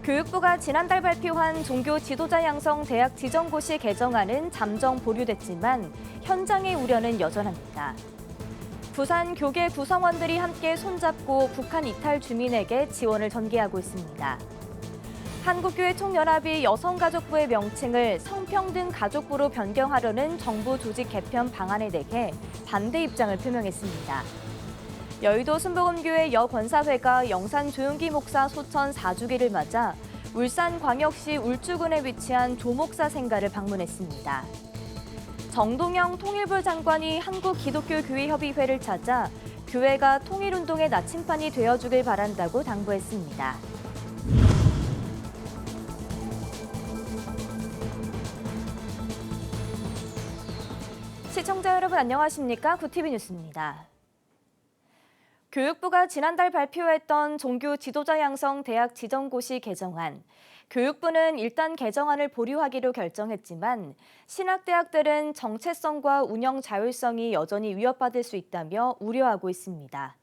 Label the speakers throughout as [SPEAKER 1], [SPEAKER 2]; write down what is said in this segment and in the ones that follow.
[SPEAKER 1] 교육부가 지난달 발표한 종교 지도자 양성 대학 지정고시 개정안은 잠정 보류됐지만 현장의 우려는 여전합니다. 부산 교계 구성원들이 함께 손잡고 북한 이탈 주민에게 지원을 전개하고 있습니다. 한국교회 총연합이 여성가족부의 명칭을 성평등 가족부로 변경하려는 정부 조직 개편 방안에 대해 반대 입장을 표명했습니다. 여의도 순복음교회 여권사회가 영산 조용기 목사 소천 4주기를 맞아 울산광역시 울주군에 위치한 조 목사 생가를 방문했습니다. 정동영 통일부 장관이 한국기독교교회협의회를 찾아 교회가 통일운동의 나침반이 되어주길 바란다고 당부했습니다. 시청자 여러분 안녕하십니까? 구티비 뉴스입니다. 교육부가 지난달 발표했던 종교 지도자 양성 대학 지정고시 개정안. 교육부는 일단 개정안을 보류하기로 결정했지만 신학대학들은 정체성과 운영 자율성이 여전히 위협받을 수 있다며 우려하고 있습니다.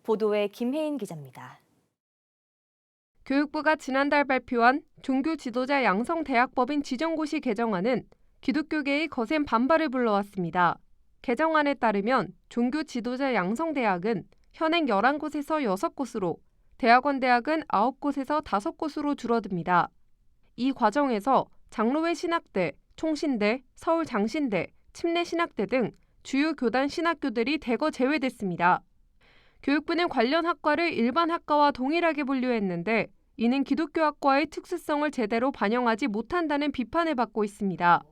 [SPEAKER 1] 보도에 김혜인 기자입니다.
[SPEAKER 2] 교육부가 지난달 발표한 종교 지도자 양성 대학법인 지정고시 개정안은 기독교계의 거센 반발을 불러왔습니다. 개정안에 따르면 종교 지도자 양성 대학은 현행 11곳에서 6곳으로, 대학원 대학은 9곳에서 5곳으로 줄어듭니다. 이 과정에서 장로회 신학대, 총신대, 서울장신대, 침례신학대 등 주요 교단 신학교들이 대거 제외됐습니다. 교육부는 관련 학과를 일반 학과와 동일하게 분류했는데 이는 기독교학과의 특수성을 제대로 반영하지 못한다는 비판을 받고 있습니다.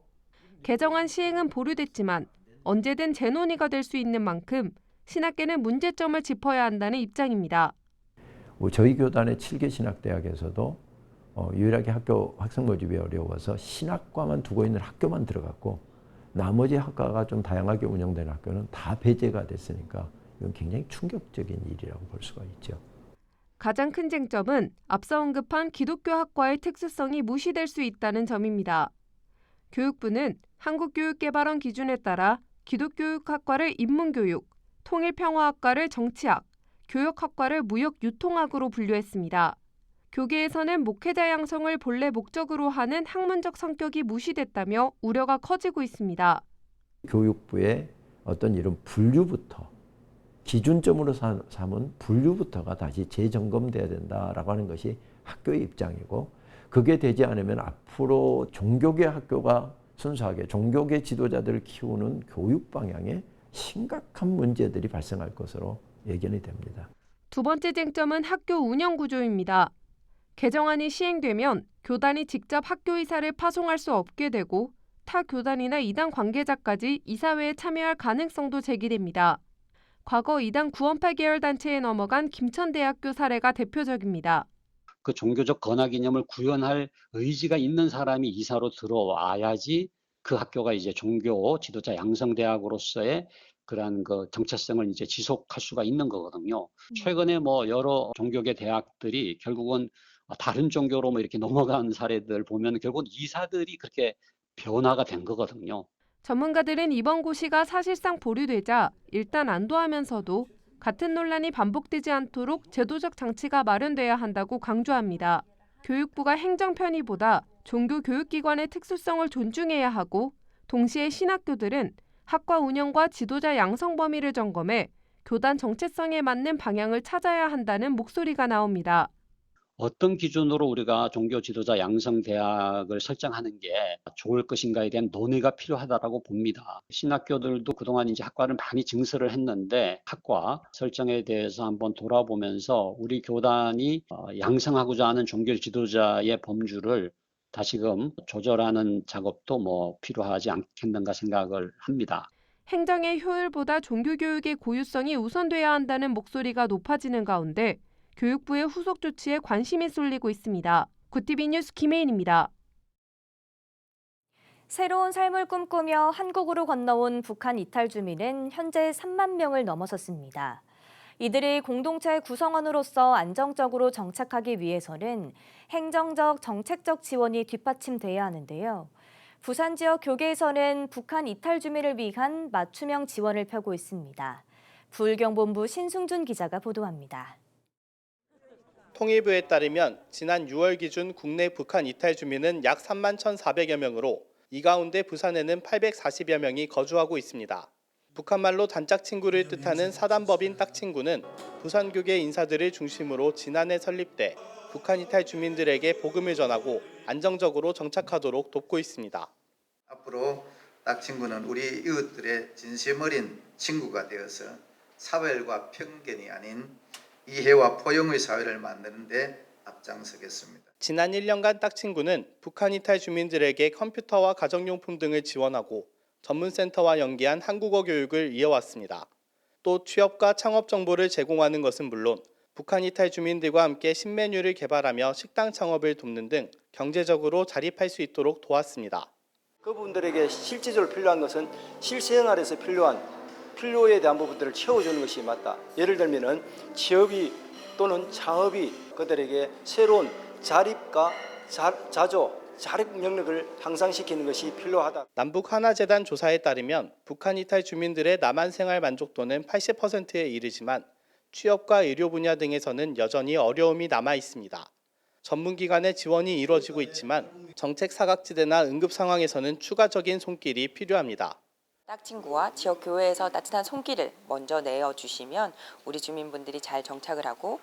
[SPEAKER 2] 개정안 시행은 보류됐지만 언제든 재논의가 될 수 있는 만큼 신학계는 문제점을 짚어야 한다는 입장입니다.
[SPEAKER 3] 저희 교단의 7개 신학대학에서도 유일하게 학교 학생 모집이 어려워서 신학과만 두고 있는 학교만 들어갔고 나머지 학과가 좀 다양하게 운영되는 학교는 다 배제가 됐으니까 이건 굉장히 충격적인 일이라고 볼 수가 있죠.
[SPEAKER 2] 가장 큰 쟁점은 앞서 언급한 기독교 학과의 특수성이 무시될 수 있다는 점입니다. 교육부는 한국교육개발원 기준에 따라 기독교육학과를 인문교육, 통일평화학과를 정치학, 교역학과를 무역유통학으로 분류했습니다. 교계에서는 목회자 양성을 본래 목적으로 하는 학문적 성격이 무시됐다며 우려가 커지고 있습니다.
[SPEAKER 3] 교육부의 어떤 이런 분류부터 기준점으로 삼은 분류부터가 다시 재점검돼야 된다라고 하는 것이 학교의 입장이고 그게 되지 않으면 앞으로 종교계 학교가 순수하게 종교계 지도자들을 키우는 교육 방향에 심각한 문제들이 발생할 것으로 예견이 됩니다.
[SPEAKER 2] 두 번째 쟁점은 학교 운영 구조입니다. 개정안이 시행되면 교단이 직접 학교 이사를 파송할 수 없게 되고 타 교단이나 이단 관계자까지 이사회에 참여할 가능성도 제기됩니다. 과거 이단 구원파 계열 단체에 넘어간 김천대학교 사례가 대표적입니다.
[SPEAKER 4] 그 종교적 권학 이념을 구현할 의지가 있는 사람이 이사로 들어와야지 그 학교가 이제 종교 지도자 양성 대학으로서의 그러한 그 정체성을 이제 지속할 수가 있는 거거든요. 최근에 뭐 여러 종교계 대학들이 결국은 다른 종교로 뭐 이렇게 넘어간 사례들 보면 결국은 이사들이 그렇게 변화가 된 거거든요.
[SPEAKER 2] 전문가들은 이번 고시가 사실상 보류되자 일단 안도하면서도 같은 논란이 반복되지 않도록 제도적 장치가 마련돼야 한다고 강조합니다. 교육부가 행정 편의보다 종교 교육기관의 특수성을 존중해야 하고 동시에 신학교들은 학과 운영과 지도자 양성 범위를 점검해 교단 정체성에 맞는 방향을 찾아야 한다는 목소리가 나옵니다.
[SPEAKER 4] 어떤 기준으로 우리가 종교 지도자 양성 대학을 설정하는 게 좋을 것인가에 대한 논의가 필요하다라고 봅니다. 신학교들도 그동안 이제 학과를 많이 증설을 했는데 학과 설정에 대해서 한번 돌아보면서 우리 교단이 양성하고자 하는 종교 지도자의 범주를 다시금 조절하는 작업도 뭐 필요하지 않겠는가 생각을 합니다.
[SPEAKER 2] 행정의 효율보다 종교교육의 고유성이 우선돼야 한다는 목소리가 높아지는 가운데 교육부의 후속 조치에 관심이 쏠리고 있습니다. 구티비 뉴스 김혜인입니다.
[SPEAKER 1] 새로운 삶을 꿈꾸며 한국으로 건너온 북한 이탈 주민은 현재 3만 명을 넘어섰습니다. 이들이 공동체 구성원으로서 안정적으로 정착하기 위해서는 행정적, 정책적 지원이 뒷받침돼야 하는데요. 부산 지역 교계에서는 북한 이탈 주민을 위한 맞춤형 지원을 펴고 있습니다. 부울경본부 신승준 기자가 보도합니다.
[SPEAKER 5] 통일부에 따르면 지난 6월 기준 국내 북한 이탈 주민은 약 3만 1,400여 명으로 이 가운데 부산에는 840여 명이 거주하고 있습니다. 북한말로 단짝 친구를 뜻하는 사단법인 딱친구는 부산교계 인사들을 중심으로 지난해 설립돼 북한 이탈 주민들에게 복음을 전하고 안정적으로 정착하도록 돕고 있습니다.
[SPEAKER 6] 앞으로 딱친구는 우리 이웃들의 진심 어린 친구가 되어서 차별과 편견이 아닌 이해와 포용의 사회를 만드는 데 앞장서겠습니다.
[SPEAKER 5] 지난 1년간 딱친구는 북한 이탈 주민들에게 컴퓨터와 가정용품 등을 지원하고 전문센터와 연계한 한국어 교육을 이어왔습니다. 또 취업과 창업 정보를 제공하는 것은 물론 북한 이탈 주민들과 함께 신메뉴를 개발하며 식당 창업을 돕는 등 경제적으로 자립할 수 있도록 도왔습니다.
[SPEAKER 7] 그분들에게 실질적으로 필요한 것은 실생활에서 필요한 필요에 대한 부분들을 채워주는 것이 맞다. 예를 들면은 취업이 또는 창업이 그들에게 새로운 자립과 자립 능력을 향상시키는 것이 필요하다.
[SPEAKER 5] 남북 하나재단 조사에 따르면 북한 이탈 주민들의 남한 생활 만족도는 80%에 이르지만 취업과 의료 분야 등에서는 여전히 어려움이 남아 있습니다. 전문기관의 지원이 이루어지고 있지만 정책 사각지대나 응급 상황에서는 추가적인 손길이 필요합니다.
[SPEAKER 8] 딱친구와 지역 교회에서 따뜻한 손길을 먼저 내어주시면 우리 주민분들이 잘 정착을 하고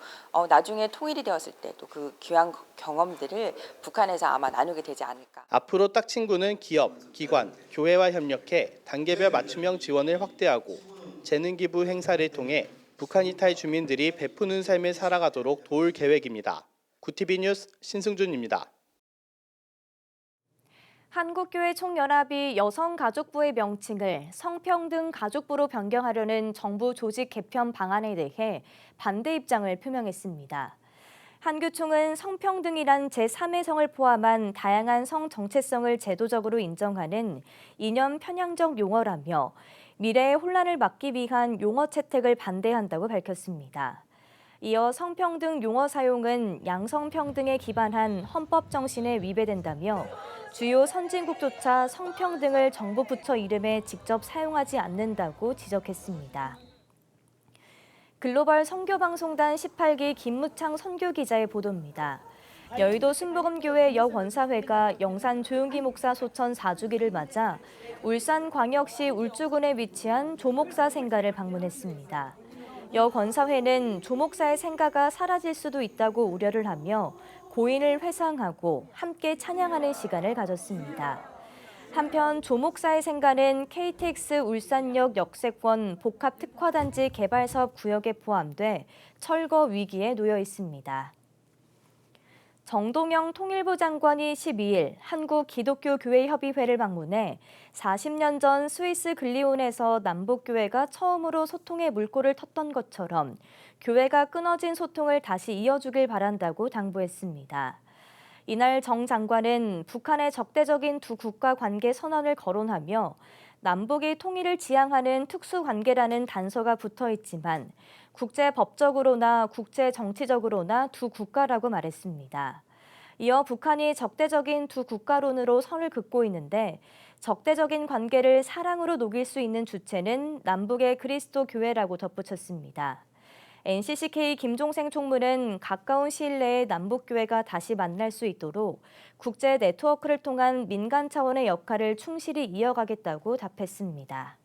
[SPEAKER 8] 나중에 통일이 되었을 때 또 그 귀한 경험들을 북한에서 아마 나누게 되지 않을까.
[SPEAKER 5] 앞으로 딱친구는 기업, 기관, 교회와 협력해 단계별 맞춤형 지원을 확대하고 재능기부 행사를 통해 북한 이탈 주민들이 베푸는 삶을 살아가도록 도울 계획입니다. 구티비 뉴스 신승준입니다.
[SPEAKER 1] 한국교회 총연합이 여성가족부의 명칭을 성평등 가족부로 변경하려는 정부 조직 개편 방안에 대해 반대 입장을 표명했습니다. 한교총은 성평등이란 제3의 성을 포함한 다양한 성 정체성을 제도적으로 인정하는 이념 편향적 용어라며 미래의 혼란을 막기 위한 용어 채택을 반대한다고 밝혔습니다. 이어 성평등 용어 사용은 양성평등에 기반한 헌법 정신에 위배된다며 주요 선진국조차 성평등을 정부 부처 이름에 직접 사용하지 않는다고 지적했습니다. 글로벌 선교방송단 18기 김무창 선교기자의 보도입니다. 여의도 순복음교회 여권사회가 영산 조용기 목사 소천 4주기를 맞아 울산광역시 울주군에 위치한 조목사 생가를 방문했습니다. 여권사회는 조목사의 생가가 사라질 수도 있다고 우려를 하며 고인을 회상하고 함께 찬양하는 시간을 가졌습니다. 한편 조목사의 생가는 KTX 울산역 역세권 복합특화단지 개발사업 구역에 포함돼 철거 위기에 놓여 있습니다. 정동영 통일부 장관이 12일 한국기독교교회협의회를 방문해 40년 전 스위스 글리온에서 남북교회가 처음으로 소통의 물꼬를 텄던 것처럼 교회가 끊어진 소통을 다시 이어주길 바란다고 당부했습니다. 이날 정 장관은 북한의 적대적인 두 국가 관계 선언을 거론하며 남북이 통일을 지향하는 특수관계라는 단서가 붙어 있지만 국제법적으로나 국제정치적으로나 두 국가라고 말했습니다. 이어 북한이 적대적인 두 국가론으로 선을 긋고 있는데 적대적인 관계를 사랑으로 녹일 수 있는 주체는 남북의 그리스도 교회라고 덧붙였습니다. NCCK 김종생 총무는 가까운 시일 내에 남북교회가 다시 만날 수 있도록 국제 네트워크를 통한 민간 차원의 역할을 충실히 이어가겠다고 답했습니다.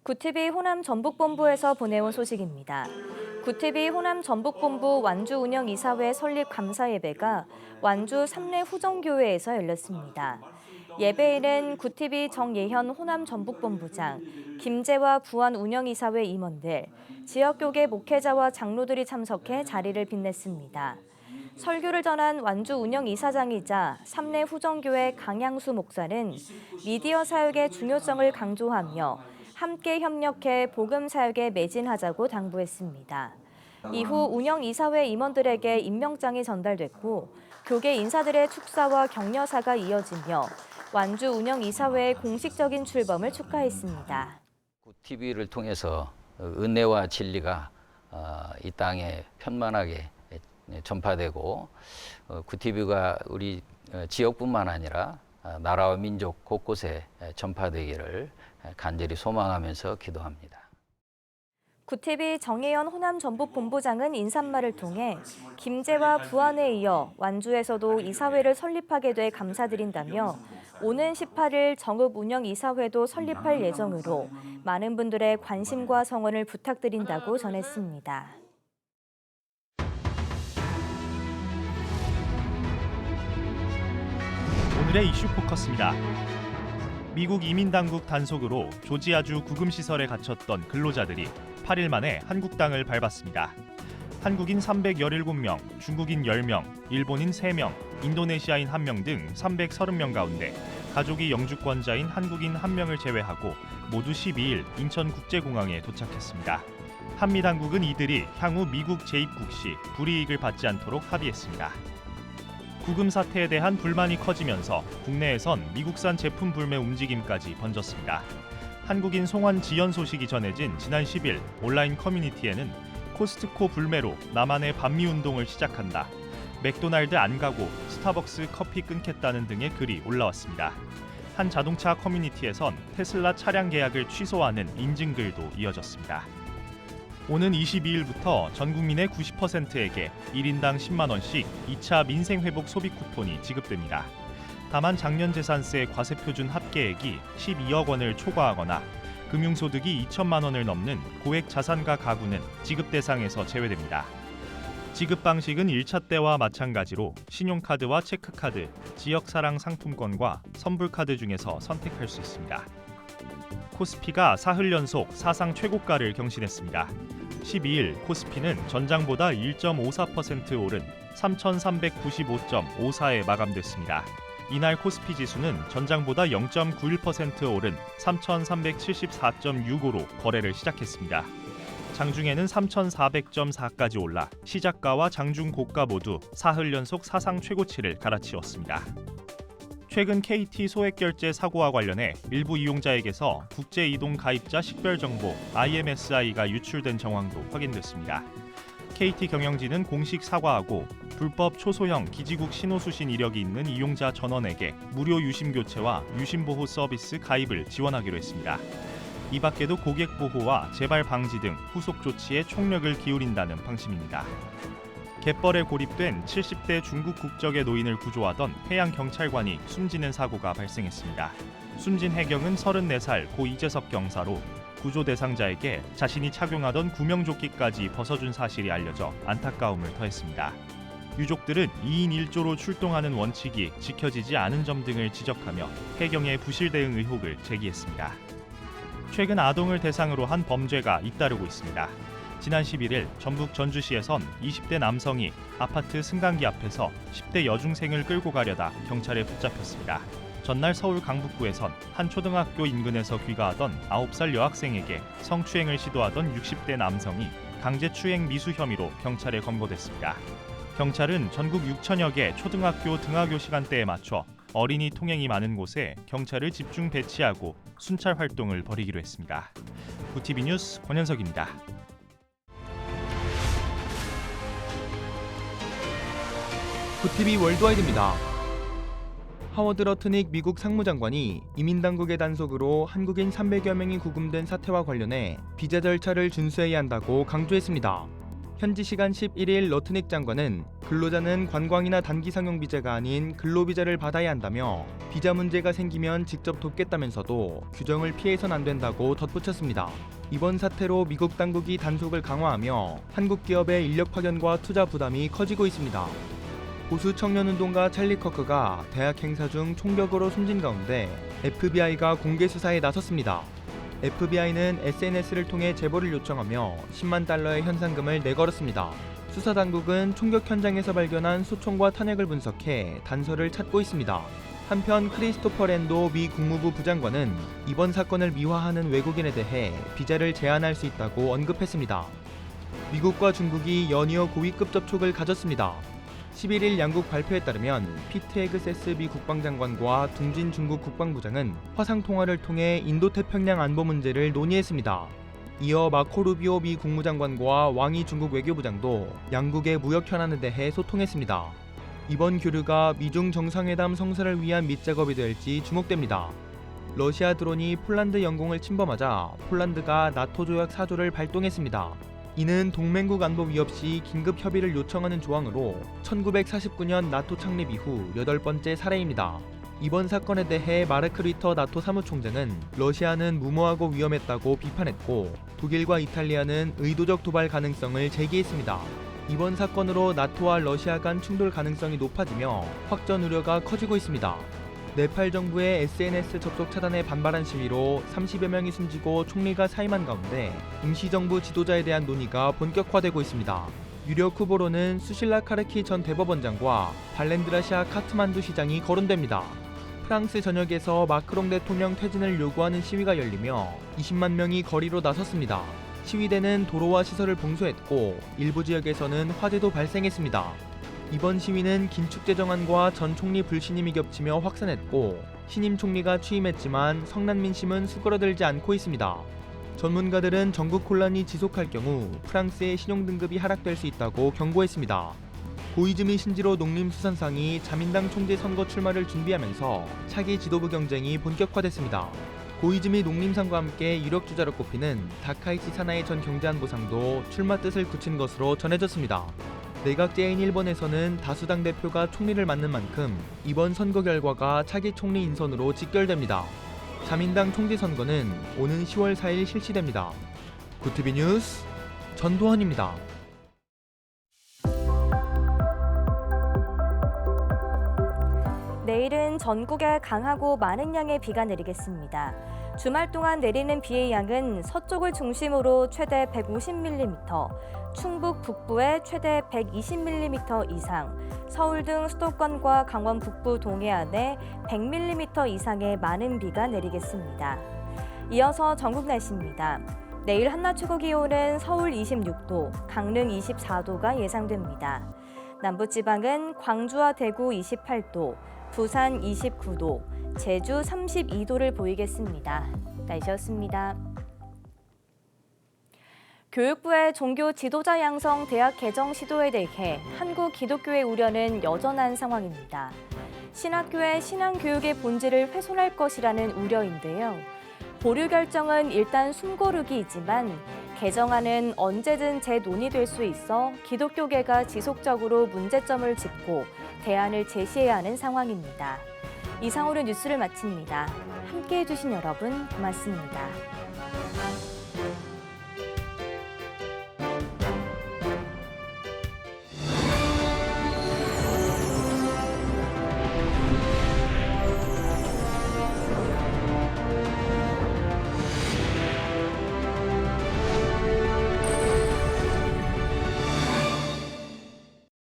[SPEAKER 1] 구티비 호남 전북본부에서 보내온 소식입니다. 구티비 호남 전북본부 완주 운영이사회 설립 감사 예배가 완주 삼례 후정교회에서 열렸습니다. 예배에는 구티비 정예현 호남 전북본부장, 김재화 부안 운영이사회 임원들, 지역교계 목회자와 장로들이 참석해 자리를 빛냈습니다. 설교를 전한 완주 운영이사장이자 삼례 후정교회 강양수 목사는 미디어 사역의 중요성을 강조하며 함께 협력해 복음 사역에 매진하자고 당부했습니다. 이후 운영이사회 임원들에게 임명장이 전달됐고 교계 인사들의 축사와 격려사가 이어지며 완주 운영이사회의 공식적인 출범을 축하했습니다.
[SPEAKER 9] TV를 통해서 은혜와 진리가 이 땅에 편만하게 전파되고 구티비가 우리 지역뿐만 아니라 나라와 민족 곳곳에 전파되기를 간절히 소망하면서 기도합니다.
[SPEAKER 1] 구티비 정혜연 호남전북본부장은 인사말을 통해 김제와 부안에 이어 완주에서도 이사회를 설립하게 돼 감사드린다며 오는 18일 정읍운영이사회도 설립할 예정으로 많은 분들의 관심과 성원을 부탁드린다고 전했습니다.
[SPEAKER 10] 오늘의 이슈 포커스입니다. 미국 이민당국 단속으로 조지아주 구금시설에 갇혔던 근로자들이 8일 만에 한국 땅을 밟았습니다. 한국인 317명, 중국인 10명, 일본인 3명, 인도네시아인 1명 등 330명 가운데 가족이 영주권자인 한국인 1명을 제외하고 모두 12일 인천국제공항에 도착했습니다. 한미당국은 이들이 향후 미국 재입국 시 불이익을 받지 않도록 합의했습니다. 구금 사태에 대한 불만이 커지면서 국내에선 미국산 제품 불매 움직임까지 번졌습니다. 한국인 송환 지연 소식이 전해진 지난 10일 온라인 커뮤니티에는 코스트코 불매로 나만의 반미 운동을 시작한다. 맥도날드 안 가고 스타벅스 커피 끊겠다는 등의 글이 올라왔습니다. 한 자동차 커뮤니티에선 테슬라 차량 계약을 취소하는 인증글도 이어졌습니다. 오는 22일부터 전 국민의 90%에게 1인당 10만 원씩 2차 민생회복 소비 쿠폰이 지급됩니다. 다만 작년 재산세 과세표준 합계액이 12억 원을 초과하거나 금융소득이 2천만 원을 넘는 고액 자산가 가구는 지급 대상에서 제외됩니다. 지급 방식은 1차 때와 마찬가지로 신용카드와 체크카드, 지역사랑 상품권과 선불카드 중에서 선택할 수 있습니다. 코스피가 사흘 연속 사상 최고가를 경신했습니다. 12일 코스피는 전장보다 1.54% 오른 3,395.54에 마감됐습니다. 이날 코스피 지수는 전장보다 0.91% 오른 3,374.65로 거래를 시작했습니다. 장중에는 3,400.4까지 올라 시작가와 장중 고가 모두 사흘 연속 사상 최고치를 갈아치웠습니다. 최근 KT 소액결제 사고와 관련해 일부 이용자에게서 국제이동 가입자 식별정보 IMSI가 유출된 정황도 확인됐습니다. KT 경영진은 공식 사과하고 불법 초소형 기지국 신호수신 이력이 있는 이용자 전원에게 무료 유심 교체와 유심 보호 서비스 가입을 지원하기로 했습니다. 이 밖에도 고객 보호와 재발 방지 등 후속 조치에 총력을 기울인다는 방침입니다. 갯벌에 고립된 70대 중국 국적의 노인을 구조하던 해양경찰관이 숨지는 사고가 발생했습니다. 숨진 해경은 34살 고 이재석 경사로 구조 대상자에게 자신이 착용하던 구명조끼까지 벗어준 사실이 알려져 안타까움을 더했습니다. 유족들은 2인 1조로 출동하는 원칙이 지켜지지 않은 점 등을 지적하며 해경의 부실 대응 의혹을 제기했습니다. 최근 아동을 대상으로 한 범죄가 잇따르고 있습니다. 지난 11일 전북 전주시에선 20대 남성이 아파트 승강기 앞에서 10대 여중생을 끌고 가려다 경찰에 붙잡혔습니다. 전날 서울 강북구에선 한 초등학교 인근에서 귀가하던 9살 여학생에게 성추행을 시도하던 60대 남성이 강제추행 미수 혐의로 경찰에 검거됐습니다. 경찰은 전국 6천여 개 초등학교 등하교 시간대에 맞춰 어린이 통행이 많은 곳에 경찰을 집중 배치하고 순찰 활동을 벌이기로 했습니다. 구티비 뉴스 권현석입니다.
[SPEAKER 11] 구티비 월드와이드입니다. 하워드 러트닉 미국 상무장관이 이민당국의 단속으로 한국인 300여 명이 구금된 사태와 관련해 비자 절차를 준수해야 한다고 강조했습니다. 현지 시간 11일 러트닉 장관은 근로자는 관광이나 단기 상용 비자가 아닌 근로비자를 받아야 한다며 비자 문제가 생기면 직접 돕겠다면서도 규정을 피해선 안 된다고 덧붙였습니다. 이번 사태로 미국 당국이 단속을 강화하며 한국 기업의 인력 파견과 투자 부담이 커지고 있습니다. 보수 청년운동가 찰리 커크가 대학 행사 중 총격으로 숨진 가운데 FBI가 공개 수사에 나섰습니다. FBI는 SNS를 통해 제보를 요청하며 10만 달러의 현상금을 내걸었습니다. 수사당국은 총격 현장에서 발견한 소총과 탄약을 분석해 단서를 찾고 있습니다. 한편 크리스토퍼 랜도 미 국무부 부장관은 이번 사건을 미화하는 외국인에 대해 비자를 제한할 수 있다고 언급했습니다. 미국과 중국이 연이어 고위급 접촉을 가졌습니다. 11일 양국 발표에 따르면 피트 헤그세스 미 국방장관과 둥진 중국 국방부장은 화상통화를 통해 인도태평양 안보 문제를 논의했습니다. 이어 마코 루비오 미 국무장관과 왕이 중국 외교부장도 양국의 무역 현안에 대해 소통했습니다. 이번 교류가 미중 정상회담 성사를 위한 밑작업이 될지 주목됩니다. 러시아 드론이 폴란드 영공을 침범하자 폴란드가 나토 조약 4조를 발동했습니다. 이는 동맹국 안보 위협 시 긴급 협의를 요청하는 조항으로 1949년 나토 창립 이후 8번째 사례입니다. 이번 사건에 대해 마르크 리터 나토 사무총장은 러시아는 무모하고 위험했다고 비판했고 독일과 이탈리아는 의도적 도발 가능성을 제기했습니다. 이번 사건으로 나토와 러시아 간 충돌 가능성이 높아지며 확전 우려가 커지고 있습니다. 네팔 정부의 SNS 접속 차단에 반발한 시위로 30여 명이 숨지고 총리가 사임한 가운데 임시정부 지도자에 대한 논의가 본격화되고 있습니다. 유력 후보로는 수실라 카르키 전 대법원장과 발렌드라시아 카트만두 시장이 거론됩니다. 프랑스 전역에서 마크롱 대통령 퇴진을 요구하는 시위가 열리며 20만 명이 거리로 나섰습니다. 시위대는 도로와 시설을 봉쇄했고 일부 지역에서는 화재도 발생했습니다. 이번 시위는 긴축 재정안과 전 총리 불신임이 겹치며 확산했고 신임 총리가 취임했지만 성난 민심은 수그러들지 않고 있습니다. 전문가들은 전국 혼란이 지속할 경우 프랑스의 신용등급이 하락될 수 있다고 경고했습니다. 고이즈미 신지로 농림수산상이 자민당 총재 선거 출마를 준비하면서 차기 지도부 경쟁이 본격화됐습니다. 고이즈미 농림상과 함께 유력 주자로 꼽히는 다카이치 사나이 전 경제안보상도 출마 뜻을 굳힌 것으로 전해졌습니다. 내각제인 일본에서는 다수당 대표가 총리를 맡는 만큼 이번 선거 결과가 차기 총리 인선으로 직결됩니다. 자민당 총재 선거는 오는 10월 4일 실시됩니다. 구티비 뉴스 전도헌입니다.
[SPEAKER 1] 내일은 전국에 강하고 많은 양의 비가 내리겠습니다. 주말 동안 내리는 비의 양은 서쪽을 중심으로 최대 150mm, 충북 북부에 최대 120mm 이상, 서울 등 수도권과 강원 북부 동해안에 100mm 이상의 많은 비가 내리겠습니다. 이어서 전국 날씨입니다. 내일 한낮 최고 기온은 서울 26도, 강릉 24도가 예상됩니다. 남부지방은 광주와 대구 28도, 부산 29도, 제주 32도를 보이겠습니다. 날씨였습니다. 교육부의 종교 지도자 양성 대학 개정 시도에 대해 한국 기독교의 우려는 여전한 상황입니다. 신학교의 신앙교육의 본질을 훼손할 것이라는 우려인데요. 보류 결정은 일단 숨고르기이지만 개정안은 언제든 재논의될 수 있어 기독교계가 지속적으로 문제점을 짚고 대안을 제시해야 하는 상황입니다. 이상으로 뉴스를 마칩니다. 함께해 주신 여러분 고맙습니다.